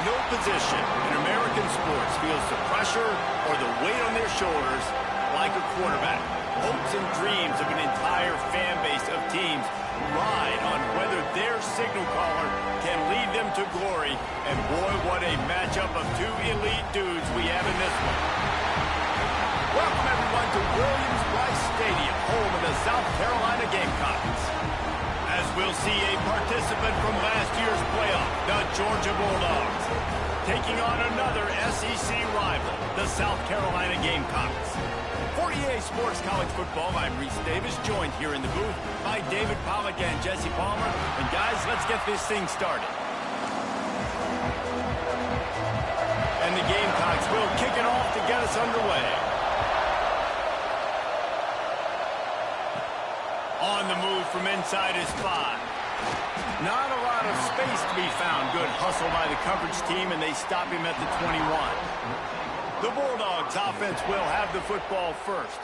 No position in American sports feels the pressure or the weight on their shoulders like a quarterback. Hopes and dreams of an entire fan base of teams ride on whether their signal caller can lead them to glory. And boy, what a matchup of two elite dudes we have in this one. Welcome everyone to Williams-Brice Stadium, home of the South Carolina Gamecocks. As we'll see a participant from last year's playoff, the Georgia Bulldogs, taking on another SEC rival, the South Carolina Gamecocks. For EA Sports College Football, I'm Reese Davis, joined here in the booth by David Pollack and Jesse Palmer. And guys, let's get this thing started. And the Gamecocks will kick it off to get us underway. On the move from inside is 5. Not a lot of space to be found. Good hustle by the coverage team, and they stop him at the 21. The Bulldogs offense will have the football first.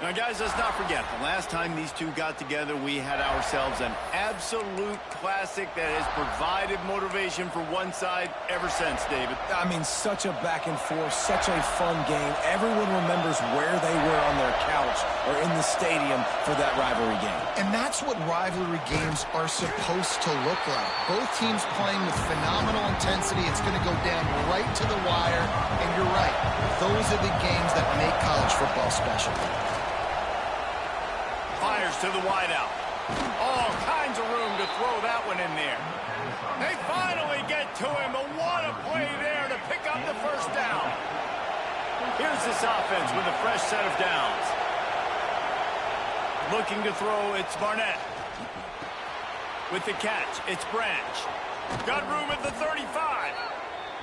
Now, guys, let's not forget, the last time these two got together, we had ourselves an absolute classic that has provided motivation for one side ever since, David. I mean, such a back and forth, such a fun game. Everyone remembers where they were on their couch or in the stadium for that rivalry game. And that's what rivalry games are supposed to look like. Both teams playing with phenomenal intensity. It's going to go down right to the wire. And you're right, those are the games that make college football special. Fires to the wideout. All kinds of room to throw that one in there. They finally get to him, but what a play there to pick up the first down. Here's this offense with a fresh set of downs. Looking to throw, it's Barnett. With the catch, it's Branch. Got room at the 35.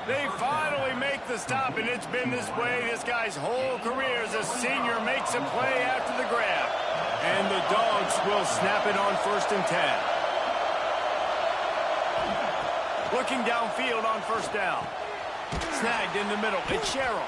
They finally make the stop, and it's been this way this guy's whole career as a senior makes a play after the grab. And the Dogs will snap it on 1st and 10. Looking downfield on first down. Snagged in the middle. It's Sherrill.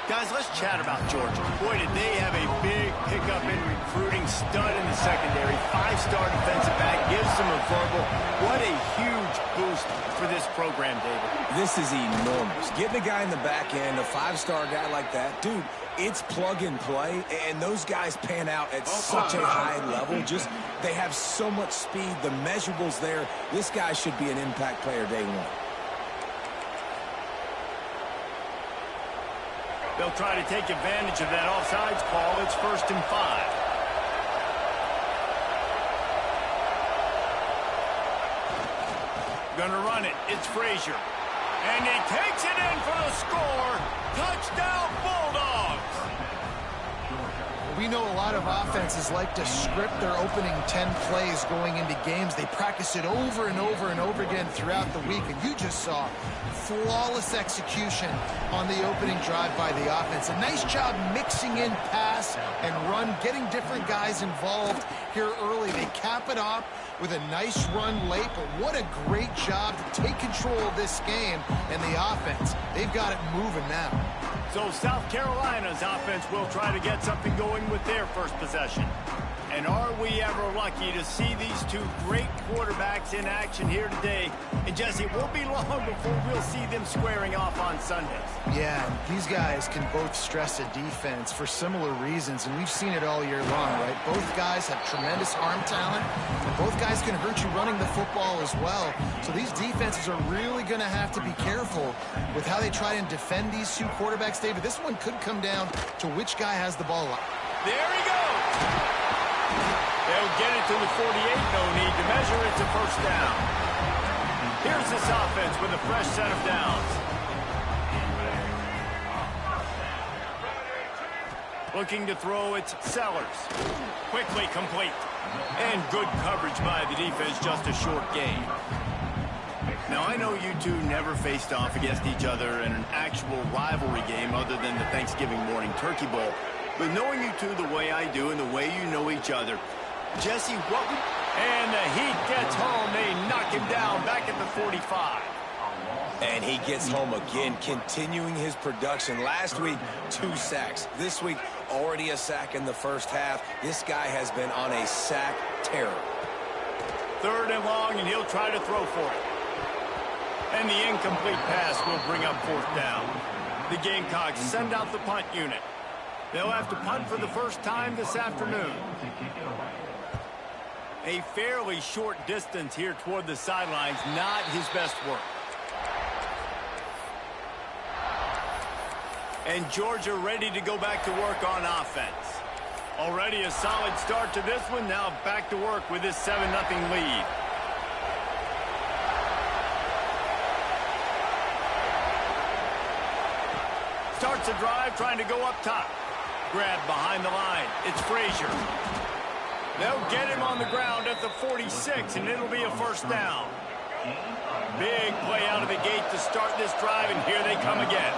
Guys, let's chat about Georgia. Boy, did they have a big pickup in recruiting. Stud in the secondary. 5-star defensive back. Gives them a verbal. What a huge boost for this program, David. This is enormous. Getting a guy in the back end, a 5-star guy like that, dude, it's plug and play, and those guys pan out at such a high level. Just, they have so much speed. The measurables there. This guy should be an impact player day one. They'll try to take advantage of that offsides call. It's 1st and 5. Gonna run it. It's Frazier. And he takes it in for the score. Touchdown, Bulldogs. We know a lot of offenses like to script their opening 10 plays going into games. They practice it over and over and over again throughout the week. And you just saw flawless execution on the opening drive by the offense. A nice job mixing in pass and run, getting different guys involved here early. They cap it off with a nice run late, but what a great job to take control of this game and the offense. They've got it moving now. So South Carolina's offense will try to get something going with their first possession. And are we ever lucky to see these two great quarterbacks in action here today? And Jesse, it won't be long before we'll see them squaring off on Sundays. Yeah, these guys can both stress a defense for similar reasons, and we've seen it all year long, right? Both guys have tremendous arm talent, and both guys can hurt you running the football as well. So these defenses are really going to have to be careful with how they try and defend these two quarterbacks, David. This one could come down to which guy has the ball up. There he goes. They'll get it to the 48. No need to measure. It's a first down. Here's this offense with a fresh set of downs. Looking to throw, it's Sellers. Quickly complete. And good coverage by the defense, just a short gain. Now, I know you two never faced off against each other in an actual rivalry game other than the Thanksgiving morning Turkey Bowl. But knowing you two the way I do and the way you know each other, Jesse, what would... And the Heat gets home. They knock him down back at the 45. And he gets home again, continuing his production. Last week, 2 sacks. This week, already a sack in the first half. This guy has been on a sack terror. 3rd and long, and he'll try to throw for it. And the incomplete pass will bring up fourth down. The Gamecocks send out the punt unit. They'll have to punt for the first time this afternoon. A fairly short distance here toward the sidelines, not his best work. And Georgia ready to go back to work on offense. Already a solid start to this one, now back to work with this 7-0 lead. Starts a drive trying to go up top. Grab behind the line. It's Frazier. They'll get him on the ground at the 46, and it'll be a first down. Big play out of the gate to start this drive, and here they come again.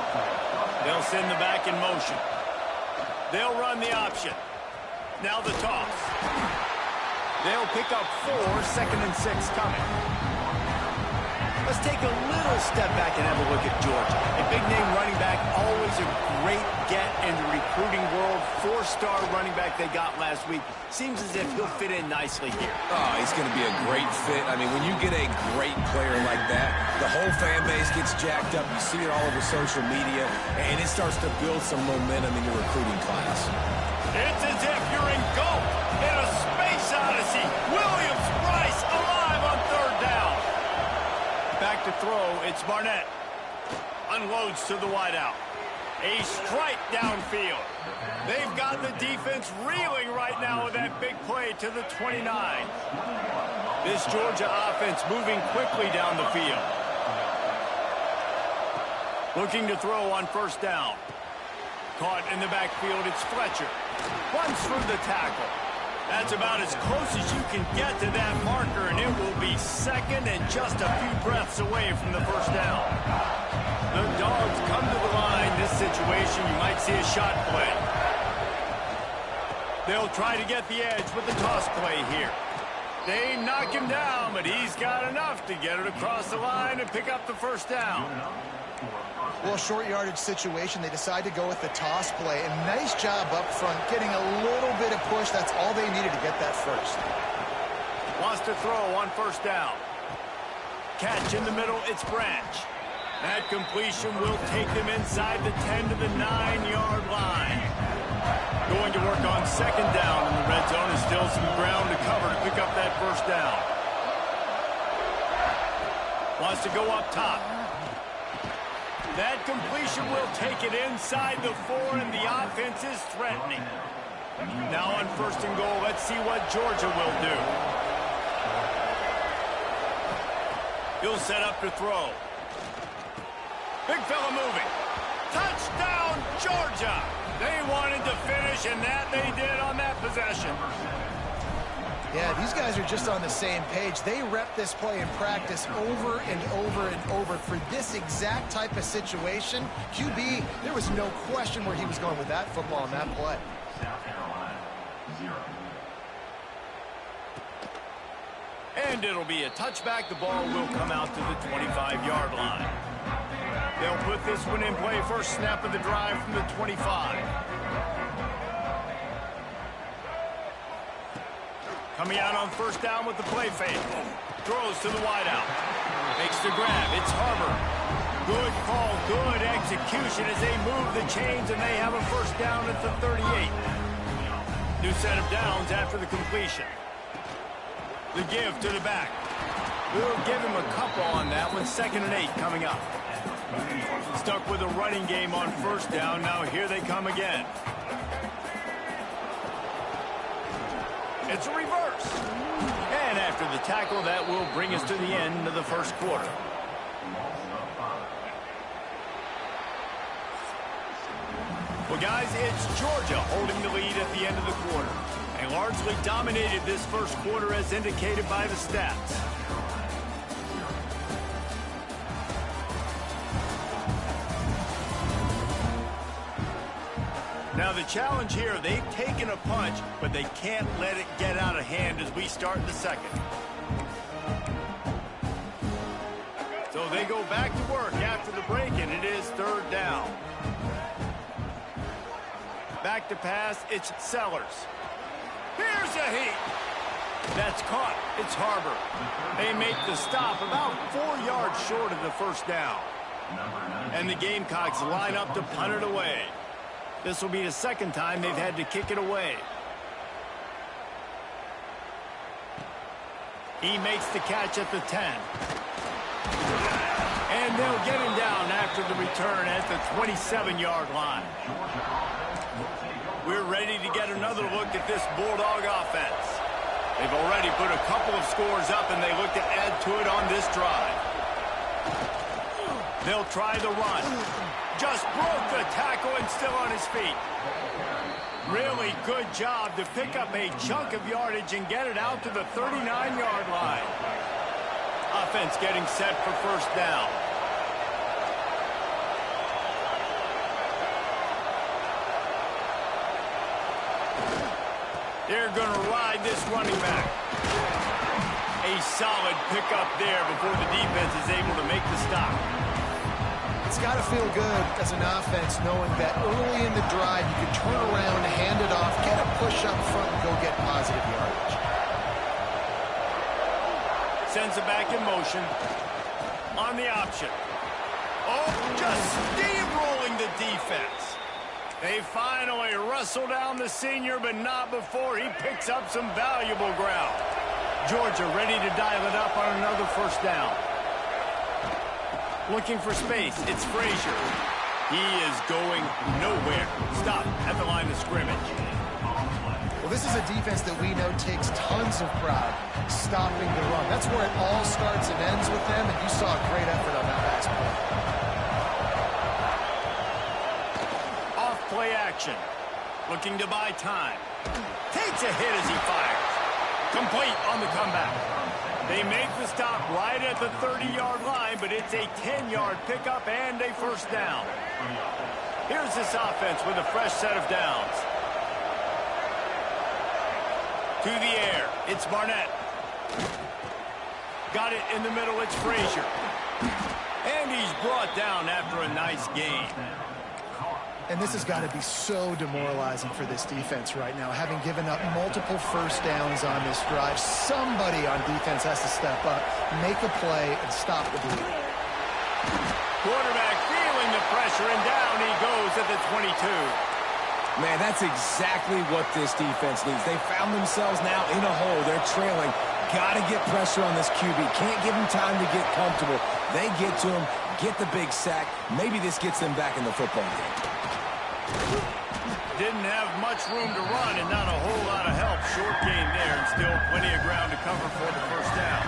They'll send the back in motion. They'll run the option. Now the toss. They'll pick up 4, 2nd and 6 coming. Let's take a little step back and have a look at Georgia. A big-name running back, always a great get in the recruiting world. 4-star running back they got last week. Seems as if he'll fit in nicely here. Oh, he's going to be a great fit. I mean, when you get a great player like that, the whole fan base gets jacked up. You see it all over social media, and it starts to build some momentum in your recruiting class. It's as if you're in GOAT in a space odyssey. Williams-Brice alive on third down. Back to throw, it's Barnett. Unloads to the wideout. A strike downfield. They've got the defense reeling right now with that big play to the 29. This Georgia offense moving quickly down the field. Looking to throw on first down. Caught in the backfield, it's Fletcher. Runs through the tackle. That's about as close as you can get to that marker, and it will be second and just a few breaths away from the first down. The Dogs come to the line. This situation, you might see a shot play. They'll try to get the edge with the toss play here. They knock him down, but he's got enough to get it across the line and pick up the first down. Well, short yardage situation, they decide to go with the toss play. And nice job up front, getting a little bit of push. That's all they needed to get that first. Wants to throw on first down. Catch in the middle, it's Branch. That completion will take them inside the 10 to the 9-yard line. Going to work on second down in the red zone, and still some ground to cover to pick up that first down. Wants to go up top. That completion will take it inside the 4, and the offense is threatening. Now on first and goal, let's see what Georgia will do. He'll set up to throw. Big fella moving. Touchdown, Georgia! They wanted to finish, and that they did on that possession. Yeah, these guys are just on the same page. They rep this play in practice over and over and over for this exact type of situation. QB, there was no question where he was going with that football on that play. South Carolina, 0. And it'll be a touchback. The ball will come out to the 25-yard line. They'll put this one in play. First snap of the drive from the 25. Coming out on first down with the play fake. Throws to the wideout. Makes the grab. It's Harbor. Good call, good execution as they move the chains, and they have a first down at the 38. New set of downs after the completion. The give to the back. We'll give him a couple on that one. 2nd and 8 coming up. Stuck with a running game on first down. Now here they come again. It's a reverse. And after the tackle, that will bring us to the end of the first quarter. Well, guys, it's Georgia holding the lead at the end of the quarter. They largely dominated this first quarter as indicated by the stats. Now the challenge here, they've taken a punch, but they can't let it get out of hand as we start the second. So they go back to work after the break, and it is third down. Back to pass, it's Sellers. Here's a heat. That's caught. It's Harbor. They make the stop about 4 yards short of the first down. And the Gamecocks line up to punt it away. This will be the second time they've had to kick it away. He makes the catch at the 10. And they'll get him down after the return at the 27-yard line. We're ready to get another look at this Bulldog offense. They've already put a couple of scores up, and they look to add to it on this drive. They'll try the run. Just broke the tackle and still on his feet. Really good job to pick up a chunk of yardage and get it out to the 39-yard line. Offense getting set for first down. They're going to ride this running back. A solid pickup there before the defense is able to make the stop. It's got to feel good as an offense knowing that early in the drive you can turn around, hand it off, get a push up front, and go get positive yardage. Sends it back in motion. On the option. Oh, just steamrolling the defense. They finally wrestle down the senior, but not before he picks up some valuable ground. Georgia ready to dial it up on another first down. Looking for space. It's Frazier. He is going nowhere. Stop at the line of scrimmage. Well, this is a defense that we know takes tons of pride stopping the run. That's where it all starts and ends with them, and you saw a great effort on that last play. Play action. Looking to buy time. Takes a hit as he fires. Complete on the comeback. They make the stop right at the 30-yard line, but it's a 10-yard pickup and a first down. Here's this offense with a fresh set of downs. To the air. It's Barnett. Got it in the middle. It's Frazier. And he's brought down after a nice gain. And this has got to be so demoralizing for this defense right now. Having given up multiple first downs on this drive, somebody on defense has to step up, make a play, and stop the bleeding. Quarterback feeling the pressure, and down he goes at the 22. Man, that's exactly what this defense needs. They found themselves now in a hole. They're trailing. Got to get pressure on this QB. Can't give him time to get comfortable. They get to him, get the big sack. Maybe this gets them back in the football game. Didn't have much room to run and not a whole lot of help. Short gain there and still plenty of ground to cover for the first down.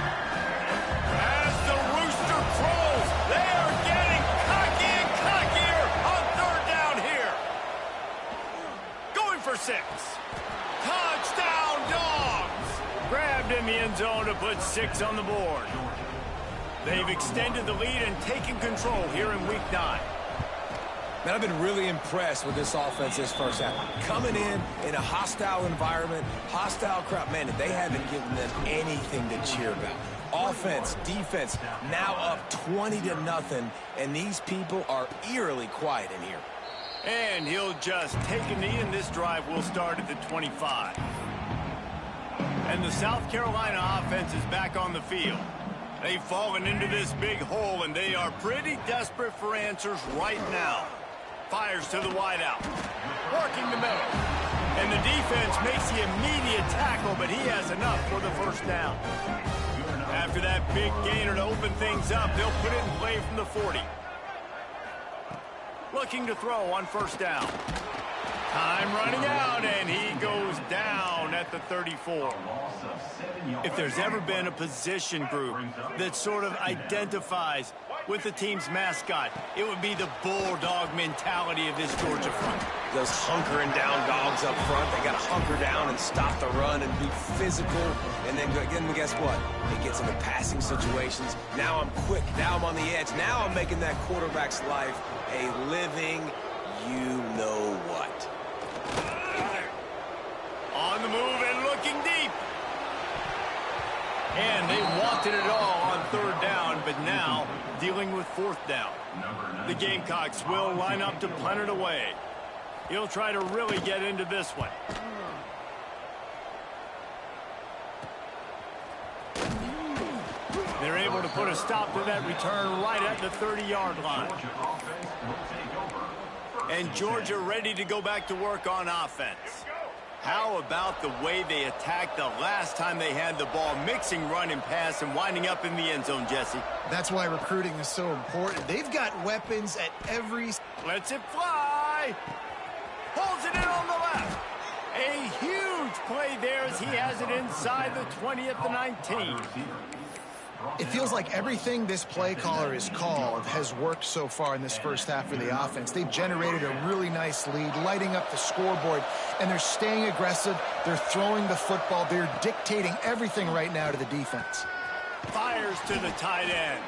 As the rooster crows, they are getting cocky and cockier on third down here. Going for 6. Touchdown, Dogs! Grabbed in the end zone to put 6 on the board. They've extended the lead and taken control here in Week 9. Man, I've been really impressed with this offense this first half. Coming in a hostile environment, hostile crowd. Man, they haven't given them anything to cheer about. Offense, defense, now up 20-0, and these people are eerily quiet in here. And he'll just take a knee, and this drive will start at the 25. And the South Carolina offense is back on the field. They've fallen into this big hole, and they are pretty desperate for answers right now. Fires to the wideout. Working the middle. And the defense makes the immediate tackle, but he has enough for the first down. After that big gainer to open things up, they'll put it in play from the 40. Looking to throw on first down. Time running out, and he goes down at the 34. If there's ever been a position group that sort of identifies with the team's mascot, it would be the bulldog mentality of this Georgia front. Those hunkering down dogs up front, they got to hunker down and stop the run and be physical. And then guess what? It gets into passing situations. Now I'm quick. Now I'm on the edge. Now I'm making that quarterback's life a living you-know-what. On the move and looking deep. And they wanted it all on third down, but now dealing with fourth down. The Gamecocks will line up to punt it away. He'll try to really get into this one. They're able to put a stop to that return right at the 30-yard line. And Georgia ready to go back to work on offense. How about the way they attacked the last time they had the ball, mixing run and pass and winding up in the end zone, Jesse? That's why recruiting is so important. They've got weapons at every... Lets it fly. Pulls it in on the left. A huge play there as he has it inside the 20 at the 19. It feels like everything this play caller has called has worked so far in this first half for the offense. They've generated a really nice lead, lighting up the scoreboard, and they're staying aggressive. They're throwing the football. They're dictating everything right now to the defense. Fires to the tight end.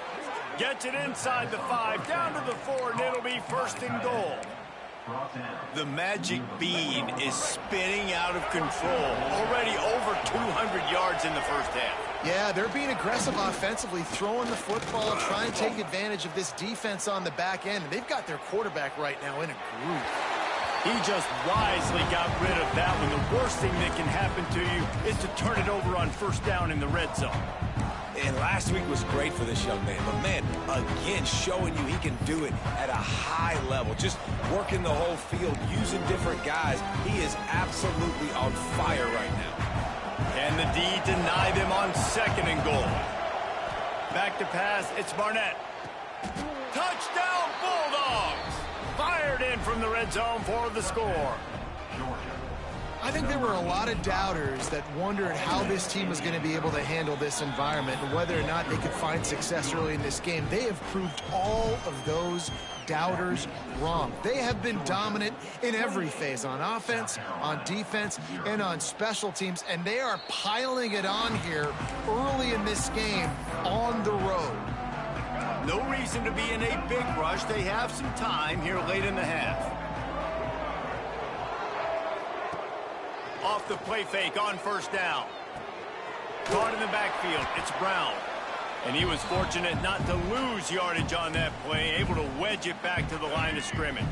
Gets it inside the 5, down to the 4, and it'll be first and goal. The magic bean is spinning out of control. Already over 200 yards in the first half. Yeah, they're being aggressive offensively, throwing the football, trying to take advantage of this defense on the back end. And they've got their quarterback right now in a groove. He just wisely got rid of that one. The worst thing that can happen to you is to turn it over on first down in the red zone. And last week was great for this young man. But, man, again, showing you he can do it at a high level. Just working the whole field, using different guys. He is absolutely on fire right now. Can the D deny them on second and goal? Back to pass, it's Barnett. Touchdown, Bulldogs! Fired in from the red zone for the score. I think there were a lot of doubters that wondered how this team was going to be able to handle this environment and whether or not they could find success early in this game. They have proved all of those doubters wrong. They have been dominant in every phase, on offense, on defense, and on special teams, and they are piling it on here early in this game on the road. No reason to be in a big rush. They have some time here late in the half. Off the play fake on first down. Caught in the backfield, it's Brown. And he was fortunate not to lose yardage on that play, able to wedge it back to the line of scrimmage.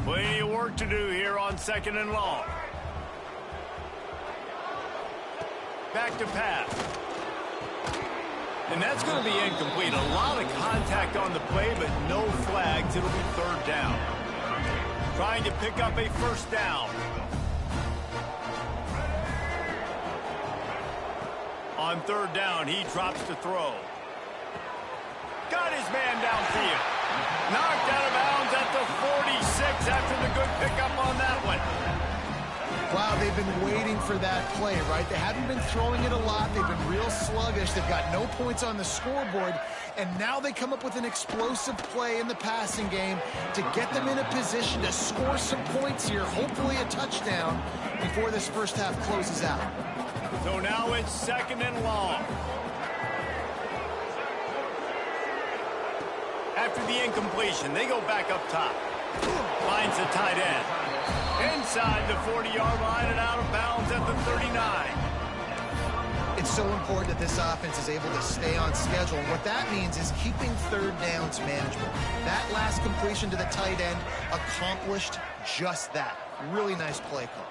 Plenty of work to do here on second and long. Back to pass. And that's going to be incomplete. A lot of contact on the play, but no flags. It'll be third down. Trying to pick up a first down. On third down, he drops to throw. Got his man downfield. Knocked out of bounds at the 46 after the good pickup on that one. Wow, they've been waiting for that play, right? They haven't been throwing it a lot. They've been real sluggish. They've got no points on the scoreboard. And now they come up with an explosive play in the passing game to get them in a position to score some points here, hopefully a touchdown, before this first half closes out. So now it's second and long. After the incompletion, they go back up top. Finds the tight end. Inside the 40-yard line and out of bounds at the 39. It's so important that this offense is able to stay on schedule. And what that means is keeping third downs manageable. That last completion to the tight end accomplished just that. Really nice play call.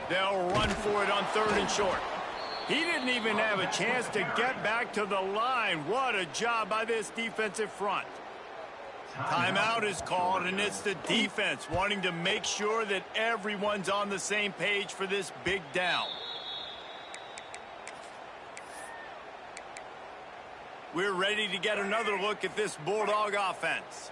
They'll run for it on third and short. He didn't even have a chance to get back to the line. What a job by this defensive front. Timeout is called, and it's the defense wanting to make sure that everyone's on the same page for this big down. We're ready to get another look at this Bulldog offense.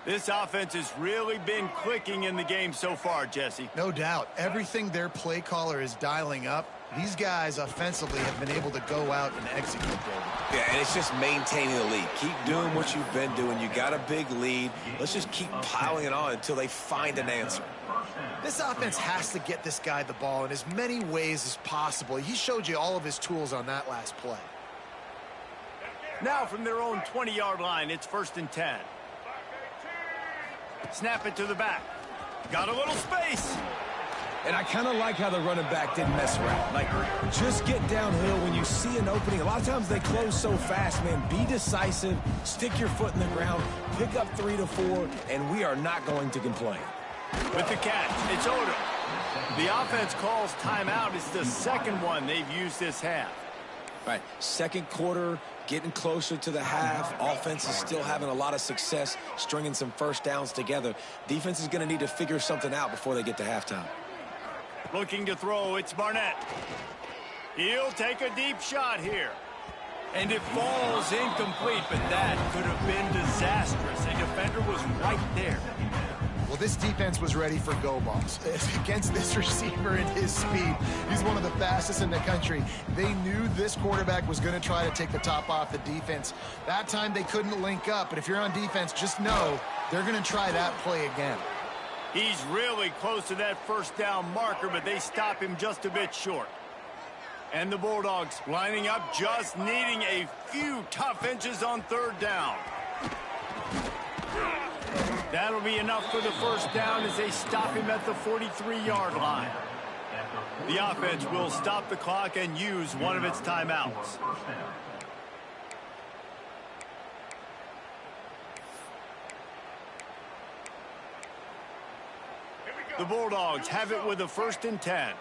This offense has really been clicking in the game so far, Jesse. No doubt. Everything their play caller is dialing up, these guys offensively have been able to go out and execute, David. Yeah, and it's just maintaining the lead. Keep doing what you've been doing. You got a big lead. Let's just keep piling it on until they find an answer. This offense has to get this guy the ball in as many ways as possible. He showed you all of his tools on that last play. Now from their own 20-yard line, it's first and 10. Snap it to the back. Got a little space. And I kind of like how the running back didn't mess around. Like, just get downhill when you see an opening. A lot of times they close so fast, man. Be decisive, stick your foot in the ground, pick up 3 to 4, and we are not going to complain. With the catch, it's Odom. The offense calls timeout. It's the second one they've used this half. Right, second quarter, getting closer to the half. Offense is still having a lot of success stringing some first downs together. Defense is going to need to figure something out before they get to halftime. Looking to throw, it's Barnett. He'll take a deep shot here. And it falls incomplete, but that could have been disastrous. A defender was right there. Well, this defense was ready for go balls. Against this receiver and his speed, he's one of the fastest in the country. They knew this quarterback was going to try to take the top off the defense. That time they couldn't link up, but if you're on defense, just know they're going to try that play again. He's really close to that first down marker, but they stop him just a bit short. And the Bulldogs lining up, just needing a few tough inches on third down. That'll be enough for the first down as they stop him at the 43-yard line. The offense will stop the clock and use one of its timeouts. The Bulldogs have it with a 1st and 10.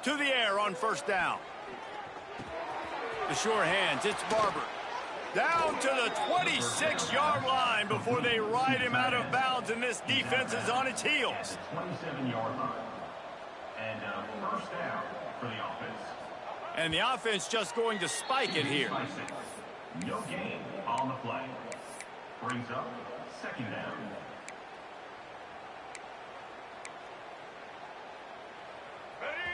To the air on first down. The sure hands, it's Barber. Down to the 26-yard line before they ride him out of bounds, and this defense is on its heels. 27-yard line. And first down for the offense. And the offense just going to spike it here. No gain on the play. Brings up 2nd down.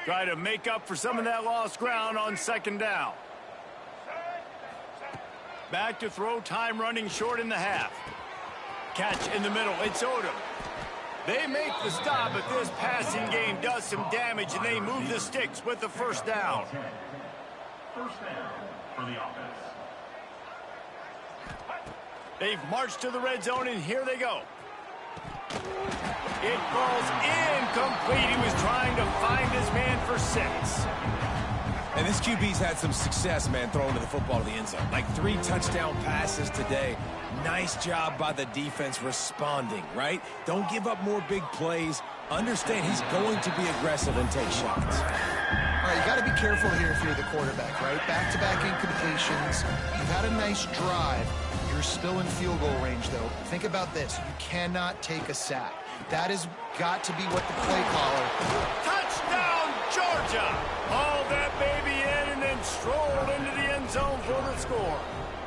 Try to make up for some of that lost ground on 2nd down. Back to throw, time running short in the half. Catch in the middle, it's Odom. They make the stop, but this passing game does some damage, and they move the sticks with the first down. First down for the offense. They've marched to the red zone, and here they go. It falls incomplete. He was trying to find his man for 6. And this QB's had some success, man, throwing the football to the end zone. Like 3 touchdown passes today. Nice job by the defense responding, right? Don't give up more big plays. Understand he's going to be aggressive and take shots. All right, you got to be careful here if you're the quarterback, right? Back-to-back incompletions. You've had a nice drive. You're still in field goal range, though. Think about this. You cannot take a sack. That has got to be what the play caller... Touchdown, Georgia! Hauled that baby in and then strolled into the end zone for the score.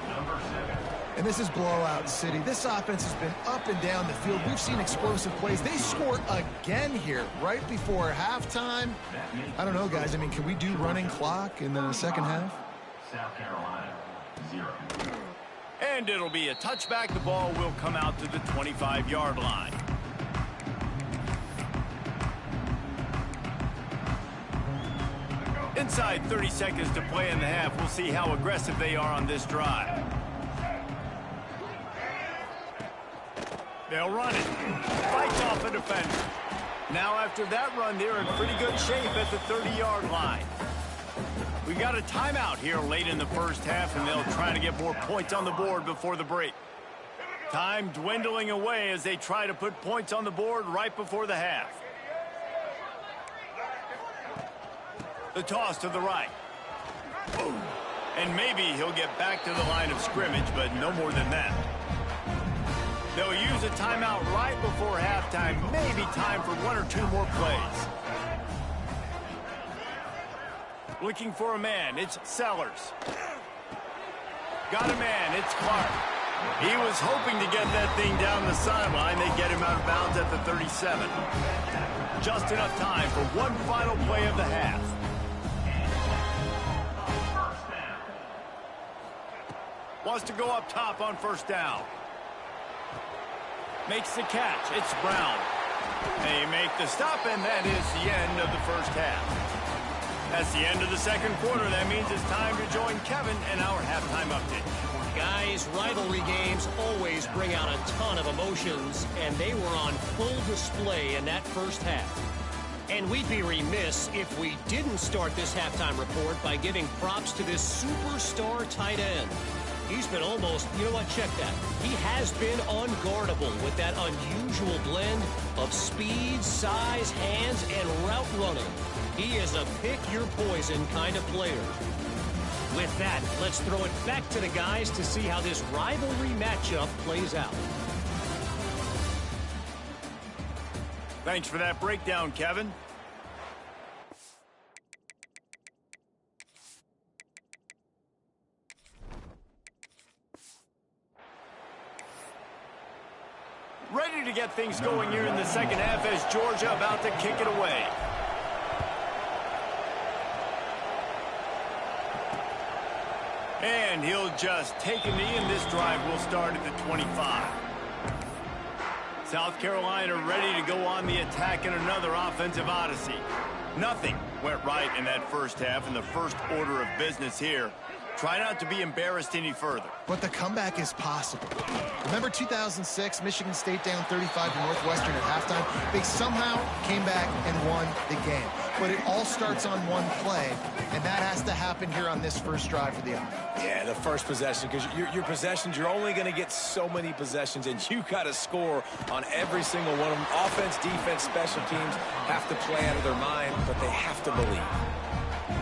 Number 7. And this is blowout city. This offense has been up and down the field. We've seen explosive plays. They score again here right before halftime. I don't know, guys. I mean, can we do running clock in the second half? South Carolina, 0. And it'll be a touchback. The ball will come out to the 25-yard line. Inside 30 seconds to play in the half. We'll see how aggressive they are on this drive. They'll run it. Fights off a defender. Now after that run, they're in pretty good shape at the 30-yard line. We got a timeout here late in the first half, and they'll try to get more points on the board before the break. Time dwindling away as they try to put points on the board right before the half. The toss to the right. And maybe he'll get back to the line of scrimmage, but no more than that. They'll use a timeout right before halftime. Maybe time for 1 or 2 more plays. Looking for a man, it's Sellers. Got a man, it's Clark. He was hoping to get that thing down the sideline. They get him out of bounds at the 37. Just enough time for one final play of the half. Wants to go up top on first down. Makes the catch. It's Brown. They make the stop, and that is the end of the first half. That's the end of the second quarter. That means it's time to join Kevin and our halftime update. Guys, rivalry games always bring out a ton of emotions, and they were on full display in that first half. And we'd be remiss if we didn't start this halftime report by giving props to this superstar tight end. He's been almost, you know what, check that. He has been unguardable with that unusual blend of speed, size, hands, and route running. He is a pick-your-poison kind of player. With that, let's throw it back to the guys to see how this rivalry matchup plays out. Thanks for that breakdown, Kevin. Ready to get things going here in the second half as Georgia about to kick it away. And he'll just take a knee, and this drive will start at the 25. South Carolina ready to go on the attack in another offensive odyssey. Nothing went right in that first half, in the first order of business here. Try not to be embarrassed any further. But the comeback is possible. Remember 2006, Michigan State down 35 to Northwestern at halftime? They somehow came back and won the game. But it all starts on one play, and that has to happen here on this first drive for the offense. Yeah, the first possession, because your possessions, you're only going to get so many possessions, and you got to score on every single one of them. Offense, defense, special teams have to play out of their mind, but they have to believe.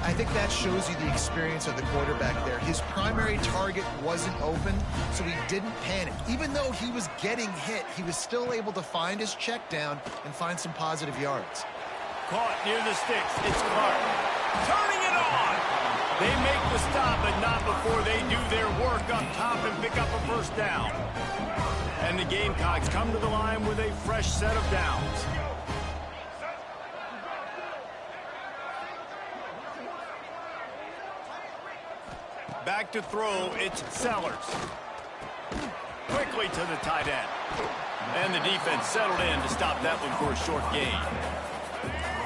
I think that shows you the experience of the quarterback there. His primary target wasn't open, so he didn't panic. Even though he was getting hit, he was still able to find his check down and find some positive yards. Caught near the sticks. It's Clark. Turning it on. They make the stop, but not before they do their work up top and pick up a first down. And the Gamecocks come to the line with a fresh set of downs. Back to throw, it's Sellers. Quickly to the tight end. And the defense settled in to stop that one for a short gain.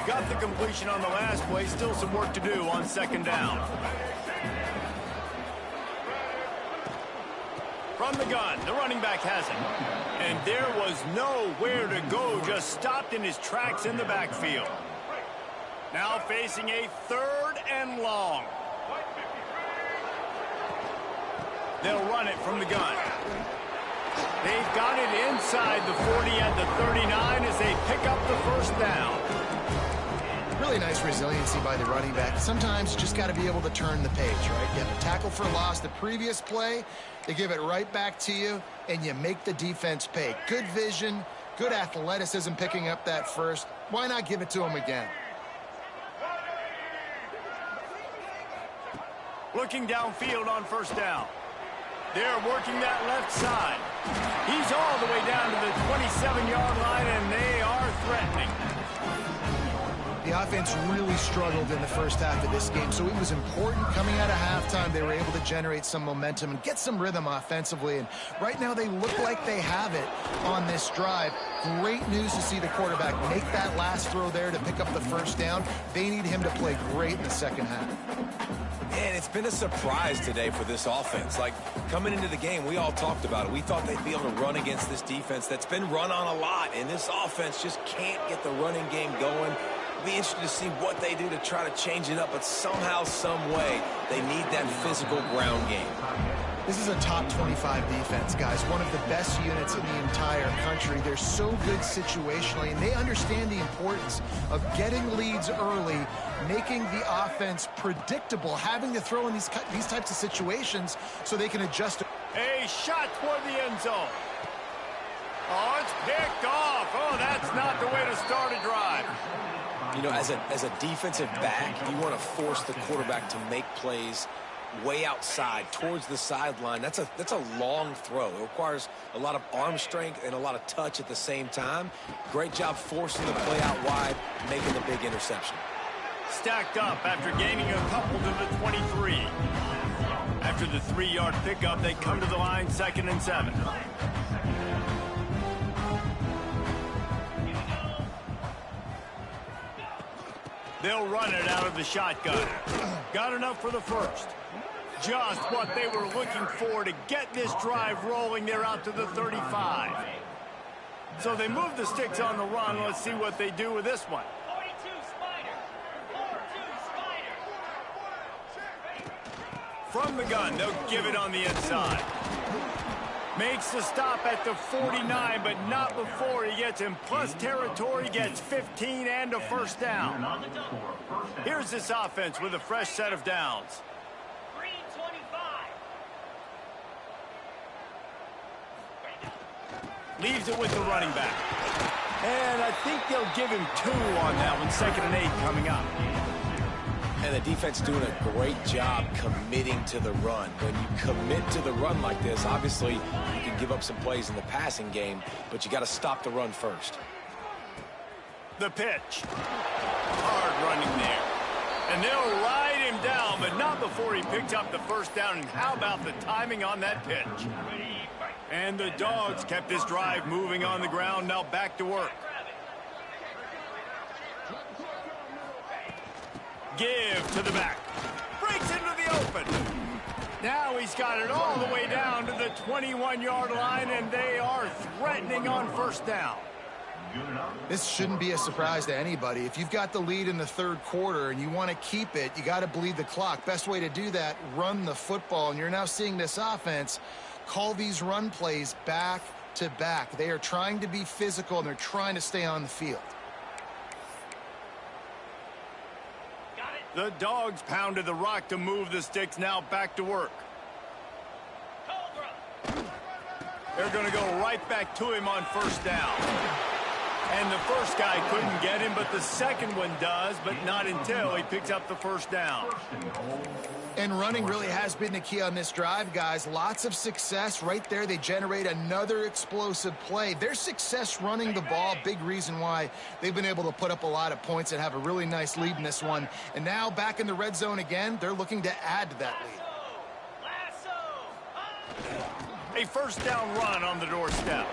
Got the completion on the last play, still some work to do on second down. From the gun, the running back has it. And there was nowhere to go, just stopped in his tracks in the backfield. Now facing a 3rd and long. They'll run it from the gun. They've got it inside the 40 at the 39 as they pick up the first down. Really nice resiliency by the running back. Sometimes you just got to be able to turn the page, right? You have a tackle for loss the previous play. They give it right back to you, and you make the defense pay. Good vision, good athleticism picking up that first. Why not give it to him again? Looking downfield on first down. They're working that left side. He's all the way down to the 27-yard line, and they are threatening. The offense really struggled in the first half of this game, so it was important coming out of halftime. They were able to generate some momentum and get some rhythm offensively, and right now they look like they have it on this drive. Great news to see the quarterback make that last throw there to pick up the first down. They need him to play great in the second half. And it's been a surprise today for this offense. Like, coming into the game, we all talked about it. We thought they'd be able to run against this defense that's been run on a lot, and this offense just can't get the running game going. It'll be interesting to see what they do to try to change it up, but somehow, some way, they need that physical ground game. This is a top 25 defense, guys. One of the best units in the entire country. They're so good situationally, and they understand the importance of getting leads early, making the offense predictable, having to throw in these types of situations so they can adjust. A shot toward the end zone. Oh, it's picked off. Oh, that's not the way to start a drive. You know, as a defensive back, you want to force the quarterback to make plays way outside towards the sideline. That's a long throw. It requires a lot of arm strength and a lot of touch at the same time. Great job forcing the play out wide, making the big interception. Stacked up after gaining a couple to the 23. After the 3-yard pickup, they come to the line 2nd and 7. They'll run it out of the shotgun. Got enough for the first. Just what they were looking for to get this drive rolling. They're out to the 35. So they move the sticks on the run. Let's see what they do with this one. From the gun, they'll give it on the inside. Makes the stop at the 49, but not before he gets in plus territory, gets 15 and a first down. Here's this offense with a fresh set of downs. Leaves it with the running back. And I think they'll give him 2 on that one, 2nd and 8 coming up. And the defense doing a great job committing to the run. When you commit to the run like this, obviously you can give up some plays in the passing game, but you got to stop the run first. The pitch. Hard running there. And they'll ride him down, but not before he picks up the first down. And how about the timing on that pitch? And the Dogs kept this drive moving on the ground. Now back to work. Give to the back. Breaks into the open. Now he's got it all the way down to the 21-yard line, and they are threatening on first down. This shouldn't be a surprise to anybody. If you've got the lead in the 3rd quarter and you want to keep it, you got to bleed the clock. Best way to do that, run the football. And you're now seeing this offense call these run plays back to back. They are trying to be physical, and they're trying to stay on the field. The Dogs pounded the rock to move the sticks. Now back to work. They're going to go right back to him on first down. And the first guy couldn't get him, but the second one does, but not until he picks up the first down. And running really has been the key on this drive, guys. Lots of success right there. They generate another explosive play. Their success running the ball, big reason why they've been able to put up a lot of points and have a really nice lead in this one. And now back in the red zone again, they're looking to add to that lead. A first down run on the doorstep.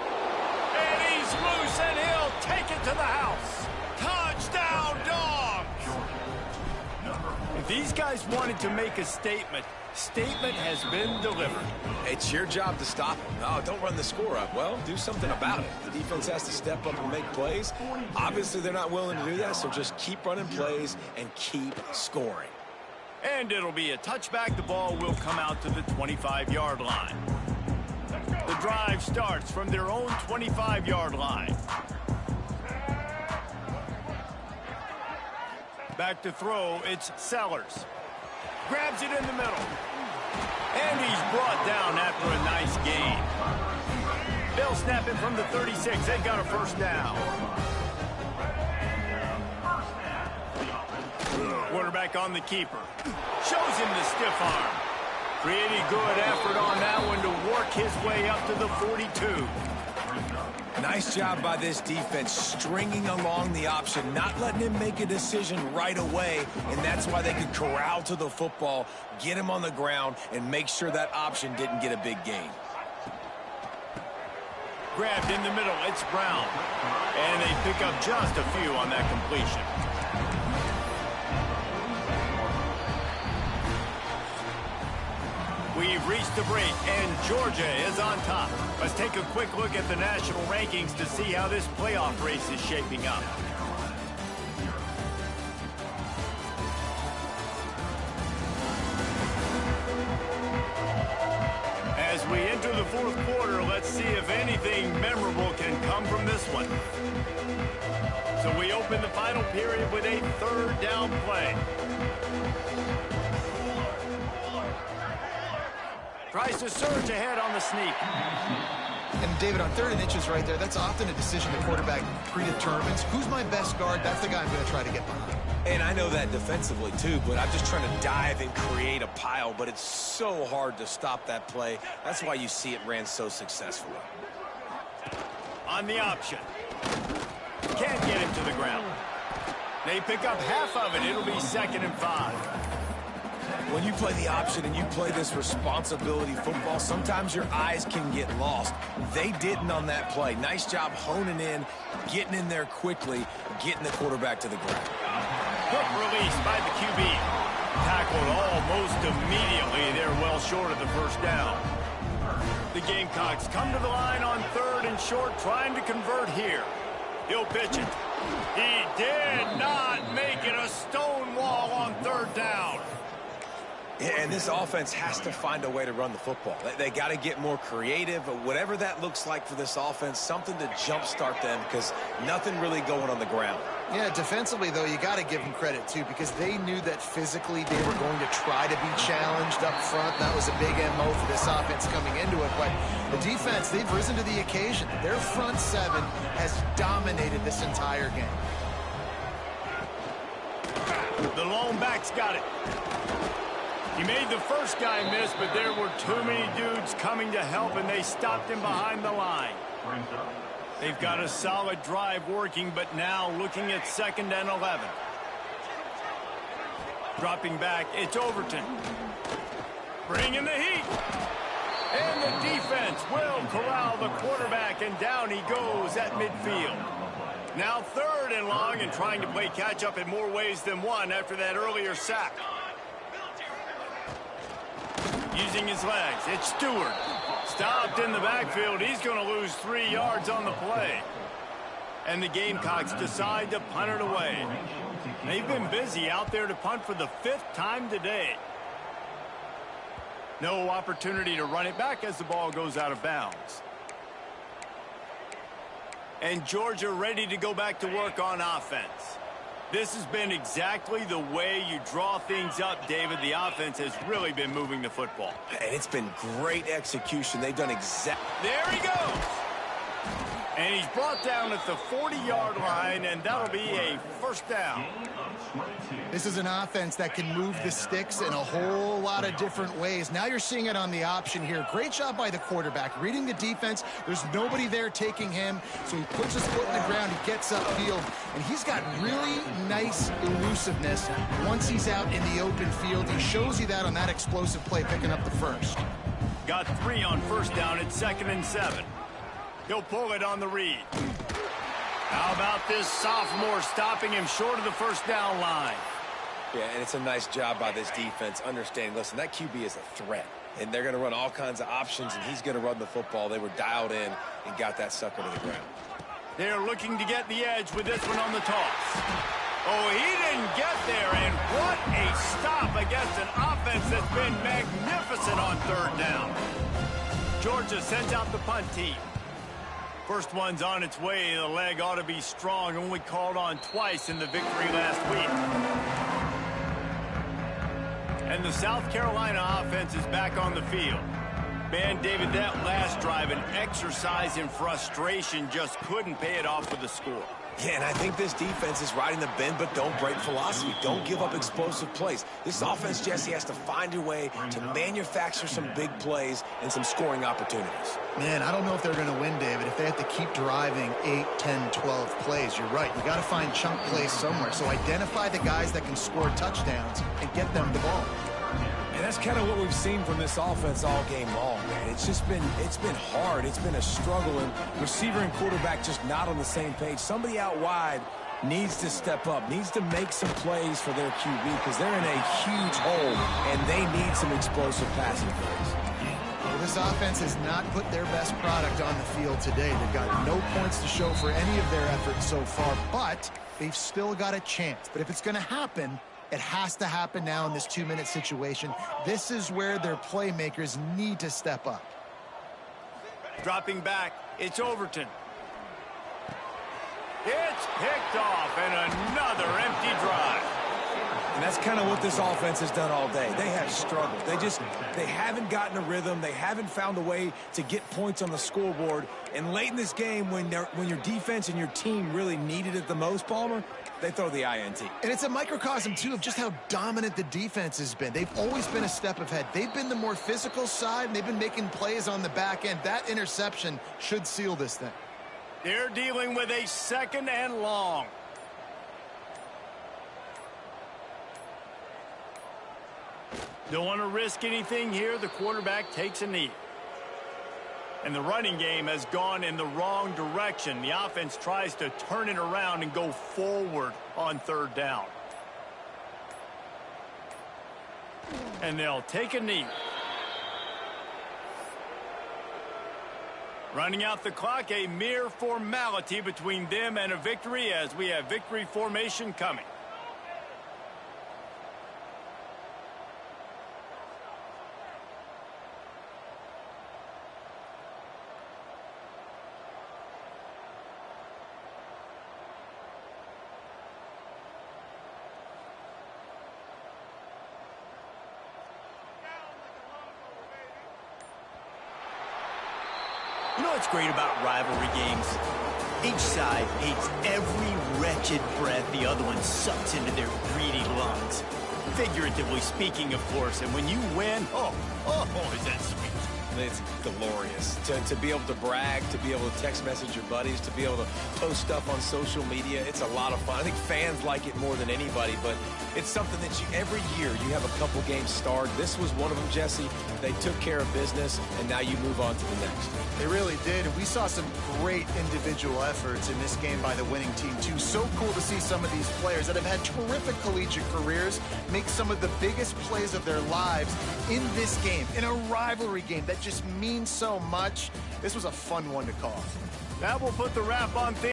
And he's loose, and he'll take it to the house. Touchdown, Dogs! If these guys wanted to make a statement has been delivered. It's your job to stop them. No, don't run the score up. Well, do something about it. The defense has to step up and make plays. Obviously, they're not willing to do that, so just keep running plays and keep scoring. And it'll be a touchback. The ball will come out to the 25-yard line. The drive starts from their own 25-yard line. Back to throw, it's Sellers. Grabs it in the middle. And he's brought down after a nice gain. They'll snap it from the 36. They've got a first down. Quarterback on the keeper. Shows him the stiff arm. Pretty good effort on that one to work his way up to the 42. Nice job by this defense, stringing along the option, not letting him make a decision right away, and that's why they could corral to the football, get him on the ground, and make sure that option didn't get a big gain. Grabbed in the middle, it's Brown. And they pick up just a few on that completion. We've reached the break, and Georgia is on top. Let's take a quick look at the national rankings to see how this playoff race is shaping up. As we enter the 4th quarter, let's see if anything memorable can come from this one. So we open the final period with a 3rd down play. Tries to surge ahead on the sneak. And David, on 3rd and inches right there, that's often a decision the quarterback predetermines. Who's my best guard? That's the guy I'm going to try to get behind. And I know that defensively too, but I'm just trying to dive and create a pile, but it's so hard to stop that play. That's why you see it ran so successfully. On the option. Can't get him to the ground. They pick up half of it. It'll be 2nd and 5. When you play the option and you play this responsibility football, sometimes your eyes can get lost. They didn't on that play. Nice job honing in, getting in there quickly, getting the quarterback to the ground. Quick release by the QB. Tackled almost immediately. They're well short of the first down. The Gamecocks come to the line on 3rd and short, trying to convert here. He'll pitch it. He did not make it. A stone wall on 3rd down. And this offense has to find a way to run the football. They got to get more creative, whatever that looks like for this offense, something to jumpstart them because nothing really going on the ground. Yeah, defensively, though, you got to give them credit, too, because they knew that physically they were going to try to be challenged up front. That was a big MO for this offense coming into it. But the defense, they've risen to the occasion. Their front seven has dominated this entire game. The lone back's got it. He made the first guy miss, but there were too many dudes coming to help, and they stopped him behind the line. They've got a solid drive working, but now looking at 2nd and 11. Dropping back, it's Overton. Bringing the heat. And the defense will corral the quarterback, and down he goes at midfield. Now 3rd and long, and trying to play catch-up in more ways than one after that earlier sack. Using his legs, it's Stewart. Stopped in the backfield. He's going to lose 3 yards on the play. And the Gamecocks decide to punt it away. They've been busy out there to punt for the 5th time today. No opportunity to run it back as the ball goes out of bounds. And Georgia ready to go back to work on offense. This has been exactly the way you draw things up, David. The offense has really been moving the football. And it's been great execution. They've done exactly. There he goes. And he's brought down at the 40-yard line, and that'll be a 1st down. This is an offense that can move the sticks in a whole lot of different ways. Now you're seeing it on the option here. Great job by the quarterback. Reading the defense, there's nobody there taking him, so he puts his foot in the ground, he gets upfield, and he's got really nice elusiveness once he's out in the open field. He shows you that on that explosive play, picking up the 1st. Got 3 on 1st down at 2nd and 7. He'll pull it on the read. How about this sophomore stopping him short of the 1st down line? Yeah, and it's a nice job by this defense understanding, listen, that QB is a threat. And they're going to run all kinds of options, and he's going to run the football. They were dialed in and got that sucker to the ground. They're looking to get the edge with this one on the toss. Oh, he didn't get there, and what a stop against an offense that's been magnificent on 3rd down. Georgia sends out the punt team. First one's on its way. The leg ought to be strong. Only called on twice in the victory last week. And the South Carolina offense is back on the field. Man, David, that last drive, an exercise in frustration, just couldn't pay it off with a score. Yeah, and I think this defense is riding the bend but don't break philosophy. Don't give up explosive plays. This offense, Jesse, has to find a way to manufacture some big plays and some scoring opportunities. Man, I don't know if they're going to win, David, if they have to keep driving 8, 10, 12 plays. You're right. You got to find chunk plays somewhere. So identify the guys that can score touchdowns and get them the ball. And that's kind of what we've seen from this offense all game long, man. It's been hard. It's been a struggle, and receiver and quarterback just not on the same page. Somebody out wide needs to step up, needs to make some plays for their QB because they're in a huge hole, and they need some explosive passing plays. Well, this offense has not put their best product on the field today. They've got no points to show for any of their efforts so far, but they've still got a chance. But if it's going to happen, it has to happen now in this 2-minute situation. This is where their playmakers need to step up. Dropping back, it's Overton. It's picked off, and another empty drive. And that's kind of what this offense has done all day. They have struggled. They haven't gotten a rhythm. They haven't found a way to get points on the scoreboard. And late in this game, when your defense and your team really needed it the most, Palmer, they throw the INT. And it's a microcosm, too, of just how dominant the defense has been. They've always been a step ahead. They've been the more physical side, and they've been making plays on the back end. That interception should seal this thing. They're dealing with a 2nd and long. Don't want to risk anything here. The quarterback takes a knee. And the running game has gone in the wrong direction. The offense tries to turn it around and go forward on 3rd down. And they'll take a knee. Running out the clock, a mere formality between them and a victory as we have victory formation coming. You know what's great about rivalry games? Each side hates every wretched breath the other one sucks into their greedy lungs. Figuratively speaking, of course, and when you win, oh, is that sweet. It's glorious to be able to brag, to be able to text message your buddies, to be able to post stuff on social media. It's a lot of fun. I think fans like it more than anybody, but it's something that every year you have a couple games starred. This was one of them, Jesse. They took care of business, and now you move on to the next. They really did, and we saw some great individual efforts in this game by the winning team, too. So cool to see some of these players that have had terrific collegiate careers make some of the biggest plays of their lives in this game, in a rivalry game that just means so much. This was a fun one to call. That will put the wrap on things.